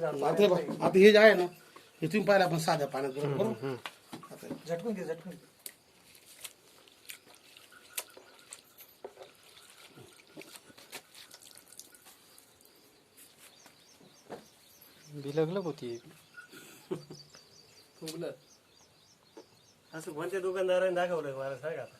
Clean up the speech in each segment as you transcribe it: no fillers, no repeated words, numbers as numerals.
आता हे जे आहे ना हे तुम्ही पाहिलं आपण साध्या पाण्यात बरोबर आता झटकून घे झटकून घे. बिलगलग होती असं कोणत्या दुकानदाराने दाखवलं मला सांगा आता.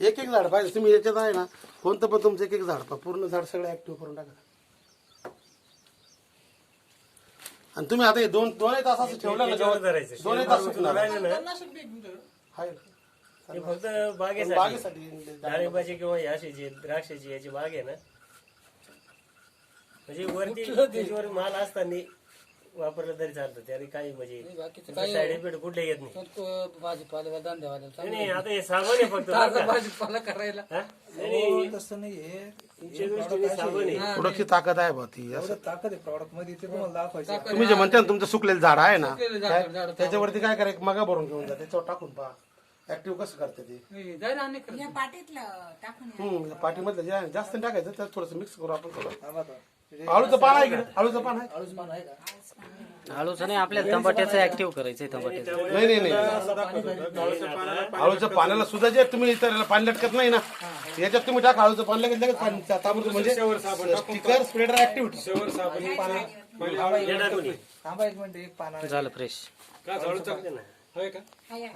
एक एक झाड पाहिजे तुम्ही याच्यात आहे ना कोणतं पण तुमचं एक एक झाड पहा पूर्ण झाड सगळं ऍक्टिव्ह करून टाका. आणि तुम्ही आता हे दोन तास असं ठेवलं ना याच्यावर गवत, धरायचं. 2 तास सुकणार राहिलं ना, आहे. हे फक्त बागेसाठी बागेसाठी डाळिंबाची किंवा याशीची द्राक्षाची याची बाग आहे ना, म्हणजे वरती त्याच्यावर माल असताना वापरलं तरी चालतं त्याने काही म्हणजे साईड इफेक्ट कुठले येत नाही. भाजीपाला धंद्यावाला नाही आता हे साबण आहे फक्त बरं का? भाजीपाला करायला हा? नाही, तसं नाहीये. तुमच्या दृष्टीने साबण आहे. प्रोडक्टची ताकद आहे बा ती असं. एवढं ताकद आहे प्रॉडक्ट मध्ये ते तुम्हाला दाखवायचं. तुम्ही जे म्हणता ना तुमचं सुकलेलं झाड आहे ना सुकलेलं झाड, त्याच्यावरती काय करा एक मगा भरून घेऊन जा त्याच्यावर टाकून पहा ऍक्टिव्ह कसं करते ते. जायला अनेक या पाटीतलं टाकून या. पाठीमधलं जे आहे जास्त नाही टाकायचं त्यात थोडंसं मिक्स करू आपण थोडं. थांबा आता. आळूचं पान आहे इकडे आळूचं पान आहे आळूच पान आहे का? आळूचं नाही आपल्याला तंबाट्याचं ऍक्टिव्ह करायचंय तंबाट्याचं. नाही आळूच्या पाण्याला सुद्धा जे तुम्ही इतर पाणी लटकत नाही ना याच्यात तुम्ही टाका आळूचं पाणी लगेच पाणी ताबडतोब म्हणजे स्टिकर स्प्रेडर ऍक्टिव्हिटी हे टाकून ये. थांबा एक मिनिट एक पान झालं फ्रेश. चालतं ना. हा या.